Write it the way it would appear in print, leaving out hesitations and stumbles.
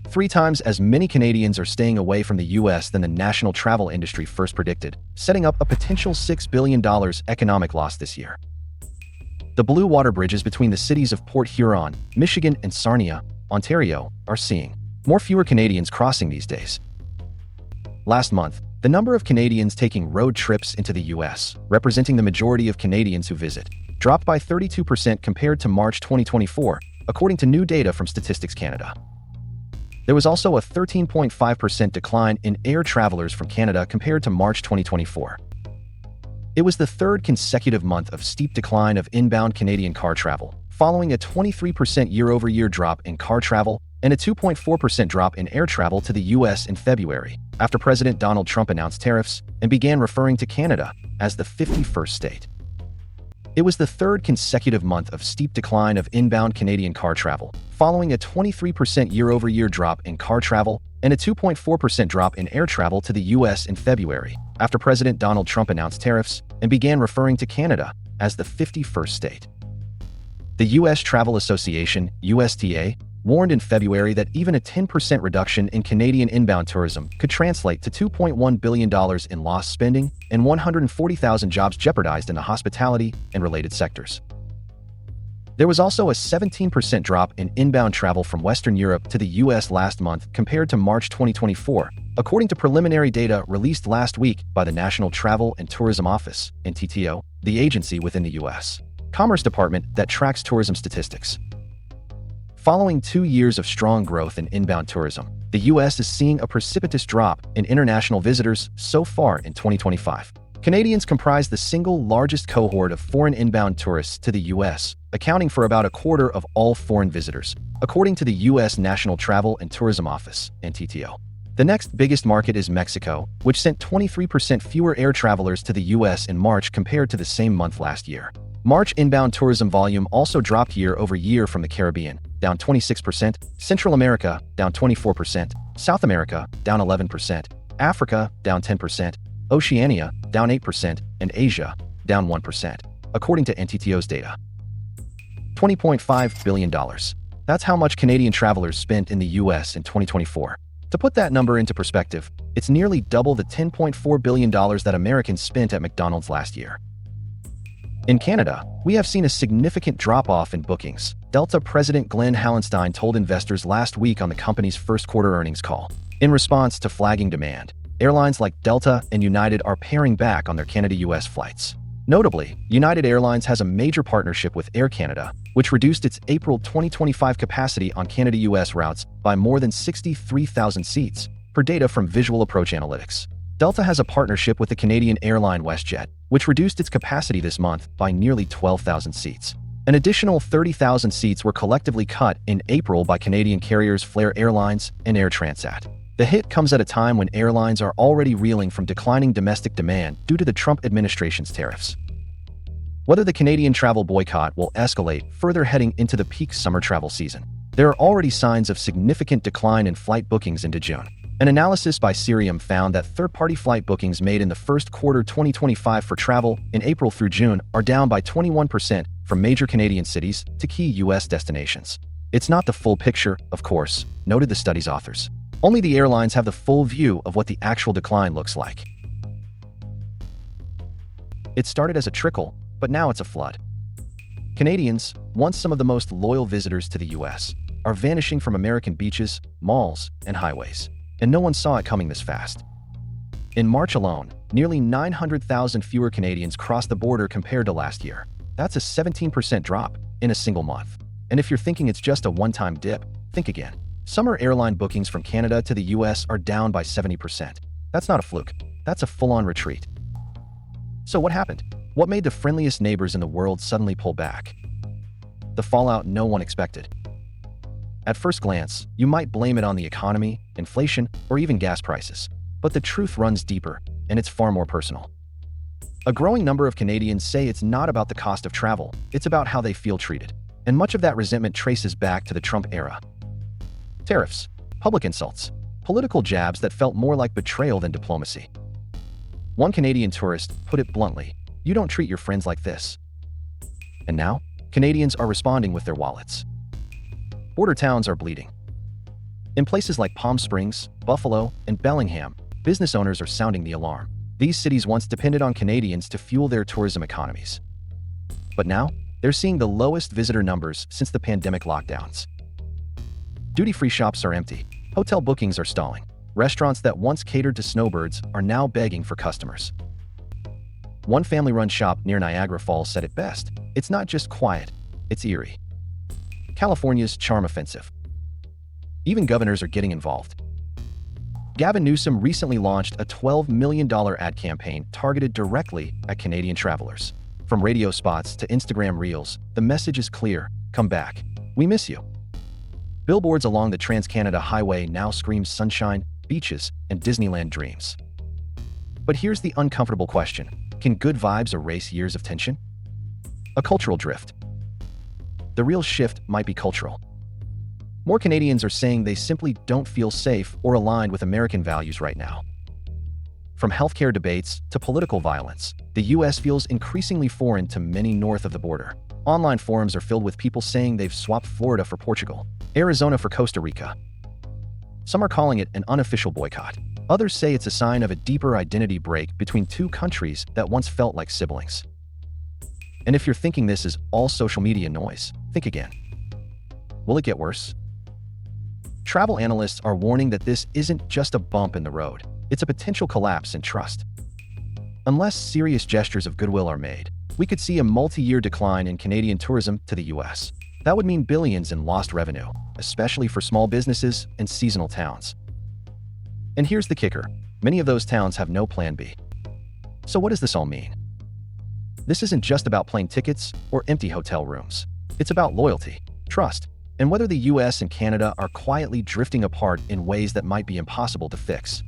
3 times as many Canadians are staying away from the U.S. than the national travel industry first predicted, setting up a potential $6 billion economic loss this year. The blue water bridges between the cities of Port Huron, Michigan, and Sarnia, Ontario, are seeing fewer Canadians crossing these days. Last month, the number of Canadians taking road trips into the U.S., representing the majority of Canadians who visit, dropped by 32% compared to March 2024, according to new data from Statistics Canada. There was also a 13.5% decline in air travelers from Canada compared to March 2024. It was the third consecutive month of steep decline of inbound Canadian car travel, following a 23% year-over-year drop in car travel and a 2.4% drop in air travel to the U.S. in February, after President Donald Trump announced tariffs and began referring to Canada as the 51st state. It was the third consecutive month of steep decline of inbound Canadian car travel, following a 23% year-over-year drop in car travel and a 2.4% drop in air travel to the U.S. in February, after President Donald Trump announced tariffs and began referring to Canada as the 51st state. The U.S. Travel Association, USTA, warned in February that even a 10% reduction in Canadian inbound tourism could translate to $2.1 billion in lost spending and 140,000 jobs jeopardized in the hospitality and related sectors. There was also a 17% drop in inbound travel from Western Europe to the U.S. last month compared to March 2024, according to preliminary data released last week by the National Travel and Tourism Office, NTTO, the agency within the U.S. Commerce Department that tracks tourism statistics. Following 2 years of strong growth in inbound tourism, the U.S. is seeing a precipitous drop in international visitors so far in 2025. Canadians comprise the single largest cohort of foreign inbound tourists to the U.S., accounting for about a quarter of all foreign visitors, according to the U.S. National Travel and Tourism Office, NTTO. The next biggest market is Mexico, which sent 23% fewer air travelers to the U.S. in March compared to the same month last year. March inbound tourism volume also dropped year over year from the Caribbean, down 26%, Central America, down 24%, South America, down 11%, Africa, down 10%, Oceania, down 8%, and Asia, down 1%, according to NTTO's data. $20.5 billion. That's how much Canadian travelers spent in the U.S. in 2024. To put that number into perspective, it's nearly double the $10.4 billion that Americans spent at McDonald's last year. In Canada, we have seen a significant drop-off in bookings, Delta President Glenn Hallenstein told investors last week on the company's first quarter earnings call. In response to flagging demand, airlines like Delta and United are paring back on their Canada-US flights. Notably, United Airlines has a major partnership with Air Canada, which reduced its April 2025 capacity on Canada-US routes by more than 63,000 seats, per data from Visual Approach Analytics. Delta has a partnership with the Canadian airline WestJet, which reduced its capacity this month by nearly 12,000 seats. An additional 30,000 seats were collectively cut in April by Canadian carriers Flair Airlines and Air Transat. The hit comes at a time when airlines are already reeling from declining domestic demand due to the Trump administration's tariffs. Whether the Canadian travel boycott will escalate further heading into the peak summer travel season, there are already signs of significant decline in flight bookings into June. An analysis by Cirium found that third-party flight bookings made in the first quarter 2025 for travel in April through June are down by 21% from major Canadian cities to key U.S. destinations. It's not the full picture, of course, noted the study's authors. Only the airlines have the full view of what the actual decline looks like. It started as a trickle, but now it's a flood. Canadians, once some of the most loyal visitors to the U.S., are vanishing from American beaches, malls, and highways. And no one saw it coming this fast. In March alone, nearly 900,000 fewer Canadians crossed the border compared to last year. That's a 17% drop in a single month. And if you're thinking it's just a one-time dip, think again. Summer airline bookings from Canada to the U.S. are down by 70%. That's not a fluke. That's a full-on retreat. So what happened? What made the friendliest neighbors in the world suddenly pull back? The fallout no one expected. At first glance, you might blame it on the economy, inflation, or even gas prices. But the truth runs deeper, and it's far more personal. A growing number of Canadians say it's not about the cost of travel, it's about how they feel treated. And much of that resentment traces back to the Trump era. Tariffs, public insults, political jabs that felt more like betrayal than diplomacy. One Canadian tourist put it bluntly, "You don't treat your friends like this." And now, Canadians are responding with their wallets. Border towns are bleeding. In places like Palm Springs, Buffalo, and Bellingham, business owners are sounding the alarm. These cities once depended on Canadians to fuel their tourism economies. But now, they're seeing the lowest visitor numbers since the pandemic lockdowns. Duty-free shops are empty. Hotel bookings are stalling. Restaurants that once catered to snowbirds are now begging for customers. One family-run shop near Niagara Falls said it best: "It's not just quiet, it's eerie." California's charm offensive. Even governors are getting involved. Gavin Newsom recently launched a $12 million ad campaign targeted directly at Canadian travelers. From radio spots to Instagram reels, the message is clear: come back. We miss you. Billboards along the Trans-Canada Highway now scream sunshine, beaches, and Disneyland dreams. But here's the uncomfortable question: can good vibes erase years of tension? A cultural drift. The real shift might be cultural. More Canadians are saying they simply don't feel safe or aligned with American values right now. From healthcare debates to political violence, the U.S. feels increasingly foreign to many north of the border. Online forums are filled with people saying they've swapped Florida for Portugal, Arizona for Costa Rica. Some are calling it an unofficial boycott. Others say it's a sign of a deeper identity break between two countries that once felt like siblings. And if you're thinking this is all social media noise, think again. Will it get worse? Travel analysts are warning that this isn't just a bump in the road. It's a potential collapse in trust. Unless serious gestures of goodwill are made, we could see a multi-year decline in Canadian tourism to the U.S. That would mean billions in lost revenue, especially for small businesses and seasonal towns. And here's the kicker: many of those towns have no plan B. So what does this all mean? This isn't just about plane tickets or empty hotel rooms. It's about loyalty, trust, and whether the U.S. and Canada are quietly drifting apart in ways that might be impossible to fix.